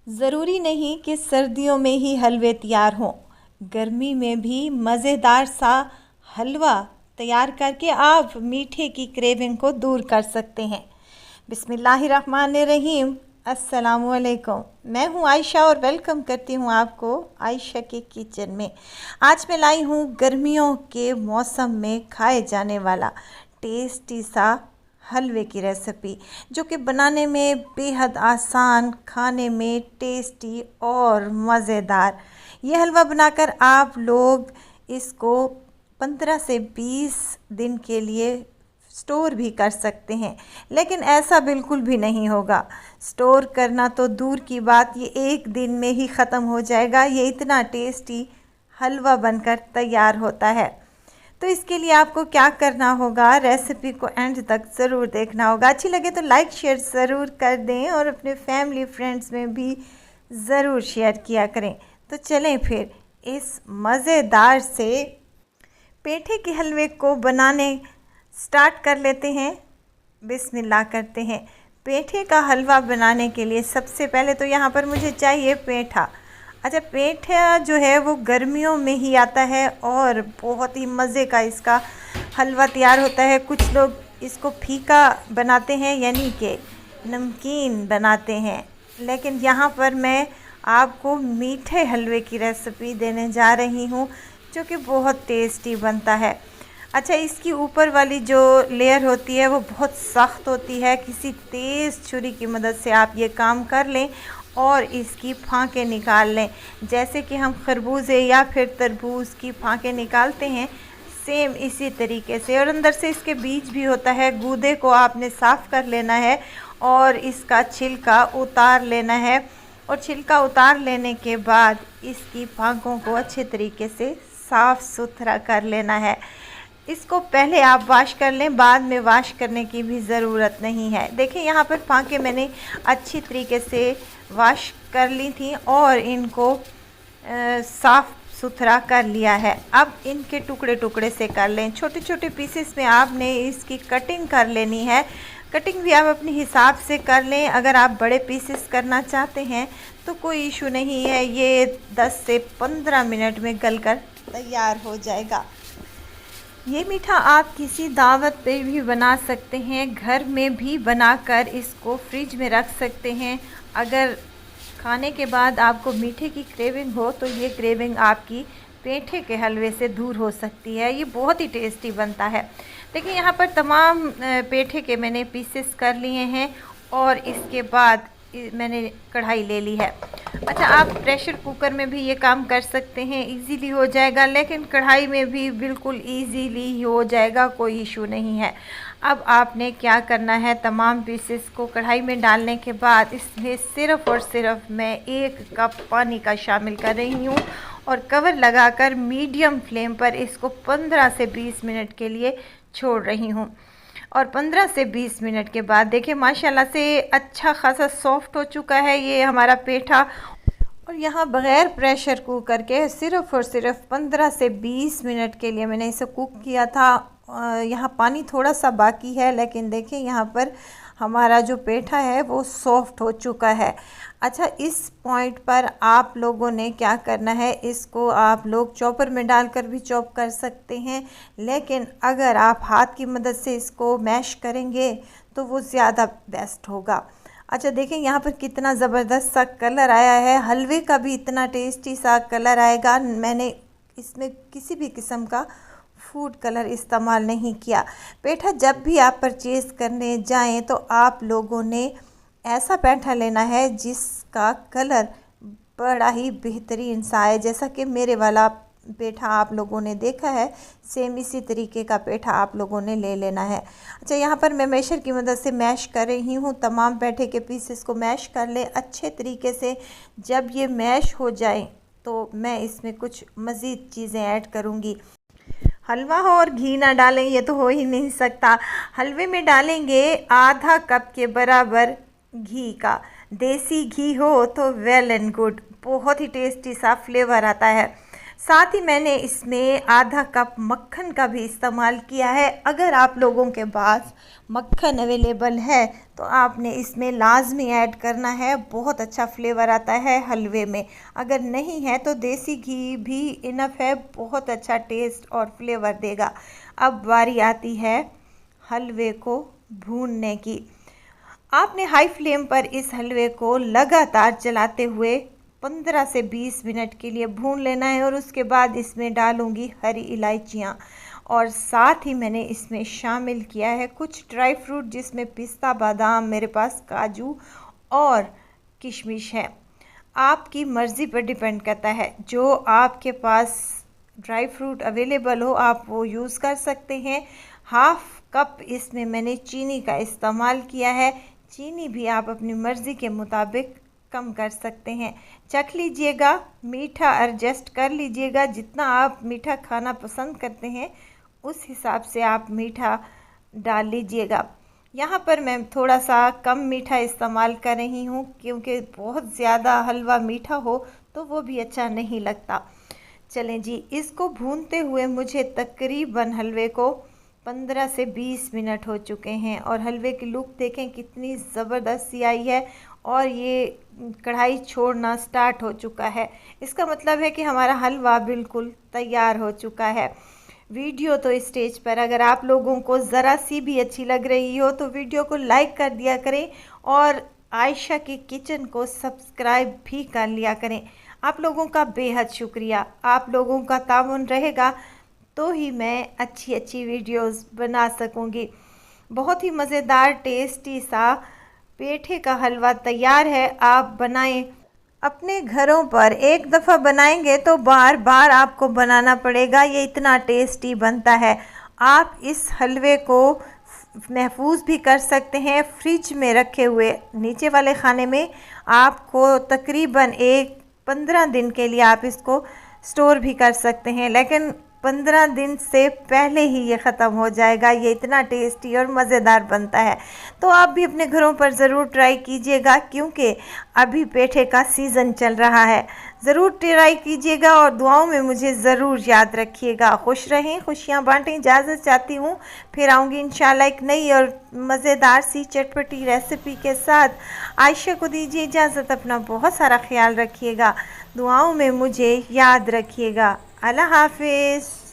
ज़रूरी नहीं कि सर्दियों में ही हलवे तैयार हों। गर्मी में भी मज़ेदार सा हलवा तैयार करके आप मीठे की क्रेविंग को दूर कर सकते हैं। बिस्मिल्लाहिर्रहमानिर्रहीम। अस्सलामुअलैकुम। मैं हूँ आयशा और वेलकम करती हूँ आपको आयशा के किचन में। आज मैं लाई हूँ गर्मियों के मौसम में खाए जाने वाला टेस्टी सा हलवे की रेसिपी, जो कि बनाने में बेहद आसान, खाने में टेस्टी और मज़ेदार। ये हलवा बनाकर आप लोग इसको 15 से 20 दिन के लिए स्टोर भी कर सकते हैं, लेकिन ऐसा बिल्कुल भी नहीं होगा। स्टोर करना तो दूर की बात, ये एक दिन में ही ख़त्म हो जाएगा। ये इतना टेस्टी हलवा बनकर तैयार होता है। तो इसके लिए आपको क्या करना होगा, रेसिपी को एंड तक ज़रूर देखना होगा। अच्छी लगे तो लाइक शेयर ज़रूर कर दें और अपने फैमिली फ्रेंड्स में भी ज़रूर शेयर किया करें। तो चलें फिर इस मज़ेदार से पेठे के हलवे को बनाने स्टार्ट कर लेते हैं। बिस्मिल्लाह करते हैं। पेठे का हलवा बनाने के लिए सबसे पहले तो यहाँ पर मुझे चाहिए पेठा। अच्छा, पेठा जो है वो गर्मियों में ही आता है और बहुत ही मज़े का इसका हलवा तैयार होता है। कुछ लोग इसको फीका बनाते हैं, यानी कि नमकीन बनाते हैं, लेकिन यहाँ पर मैं आपको मीठे हलवे की रेसिपी देने जा रही हूँ, जो कि बहुत टेस्टी बनता है। अच्छा, इसकी ऊपर वाली जो लेयर होती है वो बहुत सख्त होती है। किसी तेज़ छुरी की मदद से आप ये काम कर लें और इसकी फांके निकाल लें, जैसे कि हम खरबूजे या फिर तरबूज की फांके निकालते हैं, सेम इसी तरीके से। और अंदर से इसके बीज भी होता है, गूदे को आपने साफ़ कर लेना है और इसका छिलका उतार लेना है। और छिलका उतार लेने के बाद इसकी फांकों को अच्छे तरीके से साफ़ सुथरा कर लेना है। इसको पहले आप वाश कर लें, बाद में वाश करने की भी ज़रूरत नहीं है। देखिए, यहाँ पर फांके मैंने अच्छी तरीके से वाश कर ली थी और इनको साफ़ सुथरा कर लिया है। अब इनके टुकड़े टुकड़े से कर लें, छोटे छोटे पीसेस में आपने इसकी कटिंग कर लेनी है। कटिंग भी आप अपने हिसाब से कर लें। अगर आप बड़े पीसेस करना चाहते हैं तो कोई इशू नहीं है, ये 10 से 15 मिनट में गलकर तैयार हो जाएगा। ये मीठा आप किसी दावत पे भी बना सकते हैं, घर में भी बनाकर इसको फ्रिज में रख सकते हैं। अगर खाने के बाद आपको मीठे की क्रेविंग हो तो ये क्रेविंग आपकी पेठे के हलवे से दूर हो सकती है। ये बहुत ही टेस्टी बनता है। देखिए, यहाँ पर तमाम पेठे के मैंने पीसेस कर लिए हैं और इसके बाद मैंने कढ़ाई ले ली है। अच्छा, आप प्रेशर कुकर में भी ये काम कर सकते हैं, इजीली हो जाएगा, लेकिन कढ़ाई में भी बिल्कुल इजीली हो जाएगा, कोई इशू नहीं है। अब आपने क्या करना है, तमाम पीसेस को कढ़ाई में डालने के बाद इसमें सिर्फ़ और सिर्फ मैं 1 कप पानी का शामिल कर रही हूँ और कवर लगाकर मीडियम फ्लेम पर इसको 15 से 20 मिनट के लिए छोड़ रही हूँ। और 15 से 20 मिनट के बाद देखिए, माशाल्लाह से अच्छा खासा सॉफ्ट हो चुका है ये हमारा पेठा। और यहाँ बग़ैर प्रेशर कुकर के सिर्फ़ और सिर्फ 15 से 20 मिनट के लिए मैंने इसे कुक किया था। यहाँ पानी थोड़ा सा बाकी है, लेकिन देखिए यहाँ पर हमारा जो पेठा है वो सॉफ्ट हो चुका है। अच्छा, इस पॉइंट पर आप लोगों ने क्या करना है, इसको आप लोग चॉपर में डालकर भी चॉप कर सकते हैं, लेकिन अगर आप हाथ की मदद से इसको मैश करेंगे तो वो ज़्यादा बेस्ट होगा। अच्छा, देखें यहाँ पर कितना ज़बरदस्त सा कलर आया है। हलवे का भी इतना टेस्टी सा कलर आएगा। मैंने इसमें किसी भी किस्म का फूड कलर इस्तेमाल नहीं किया। पेठा जब भी आप परचेज़ करने जाएं तो आप लोगों ने ऐसा पेठा लेना है जिसका कलर बड़ा ही बेहतरीन सा है, जैसा कि मेरे वाला पेठा आप लोगों ने देखा है, सेम इसी तरीके का पेठा आप लोगों ने ले लेना है। अच्छा, यहाँ पर मैं मैशर की मदद से मैश कर रही हूँ। तमाम पेठे के पीसेस को मैश कर ले अच्छे तरीके से। जब ये मैश हो जाए तो मैं इसमें कुछ मज़ीद चीज़ें ऐड करूँगी। हलवा हो और घी ना डालें ये तो हो ही नहीं सकता। हलवे में डालेंगे आधा कप के बराबर घी का। देसी घी हो तो वेल एंड गुड, बहुत ही टेस्टी सा फ्लेवर आता है। साथ ही मैंने इसमें आधा कप मक्खन का भी इस्तेमाल किया है। अगर आप लोगों के पास मक्खन अवेलेबल है तो आपने इसमें लाजमी ऐड करना है, बहुत अच्छा फ्लेवर आता है हलवे में। अगर नहीं है तो देसी घी भी इनफ है, बहुत अच्छा टेस्ट और फ्लेवर देगा। अब बारी आती है हलवे को भूनने की। आपने हाई फ्लेम पर इस हलवे को लगातार चलाते हुए 15 से 20 मिनट के लिए भून लेना है, और उसके बाद इसमें डालूंगी हरी इलायचियाँ, और साथ ही मैंने इसमें शामिल किया है कुछ ड्राई फ्रूट, जिसमें पिस्ता, बादाम, मेरे पास काजू और किशमिश है। आपकी मर्ज़ी पर डिपेंड करता है, जो आपके पास ड्राई फ्रूट अवेलेबल हो आप वो यूज़ कर सकते हैं। हाफ कप इसमें मैंने चीनी का इस्तेमाल किया है। चीनी भी आप अपनी मर्ज़ी के मुताबिक कम कर सकते हैं। चख लीजिएगा, मीठा एडजस्ट कर लीजिएगा, जितना आप मीठा खाना पसंद करते हैं उस हिसाब से आप मीठा डाल लीजिएगा। यहाँ पर मैं थोड़ा सा कम मीठा इस्तेमाल कर रही हूँ, क्योंकि बहुत ज़्यादा हलवा मीठा हो तो वो भी अच्छा नहीं लगता। चलें जी, इसको भूनते हुए मुझे तकरीबन हलवे को 15 से 20 मिनट हो चुके हैं, और हलवे की लुक देखें कितनी ज़बरदस्त सी आई है, और ये कढ़ाई छोड़ना स्टार्ट हो चुका है। इसका मतलब है कि हमारा हलवा बिल्कुल तैयार हो चुका है। वीडियो तो इस स्टेज पर अगर आप लोगों को ज़रा सी भी अच्छी लग रही हो तो वीडियो को लाइक कर दिया करें, और आयशा की किचन को सब्सक्राइब भी कर लिया करें। आप लोगों का बेहद शुक्रिया। आप लोगों का ताउन रहेगा तो ही मैं अच्छी अच्छी वीडियोस बना सकूंगी। बहुत ही मज़ेदार टेस्टी सा पेठे का हलवा तैयार है। आप बनाएं अपने घरों पर, एक दफ़ा बनाएंगे तो बार बार आपको बनाना पड़ेगा, ये इतना टेस्टी बनता है। आप इस हलवे को महफूज भी कर सकते हैं फ्रिज में रखे हुए, नीचे वाले खाने में। आपको तकरीबन 15 दिन के लिए आप इसको स्टोर भी कर सकते हैं, लेकिन 15 दिन से पहले ही ये ख़त्म हो जाएगा। ये इतना टेस्टी और मज़ेदार बनता है। तो आप भी अपने घरों पर ज़रूर ट्राई कीजिएगा, क्योंकि अभी पेठे का सीज़न चल रहा है। ज़रूर ट्राई कीजिएगा और दुआओं में मुझे ज़रूर याद रखिएगा। खुश रहें, खुशियाँ बांटें। इजाज़त चाहती हूँ, फिर आऊँगी इंशाल्लाह एक नई और मज़ेदार सी चटपटी रेसिपी के साथ। आयशा को दीजिए इजाज़त, अपना बहुत सारा ख्याल रखिएगा, दुआओं में मुझे याद रखिएगा। अल्लाह हाफिज़।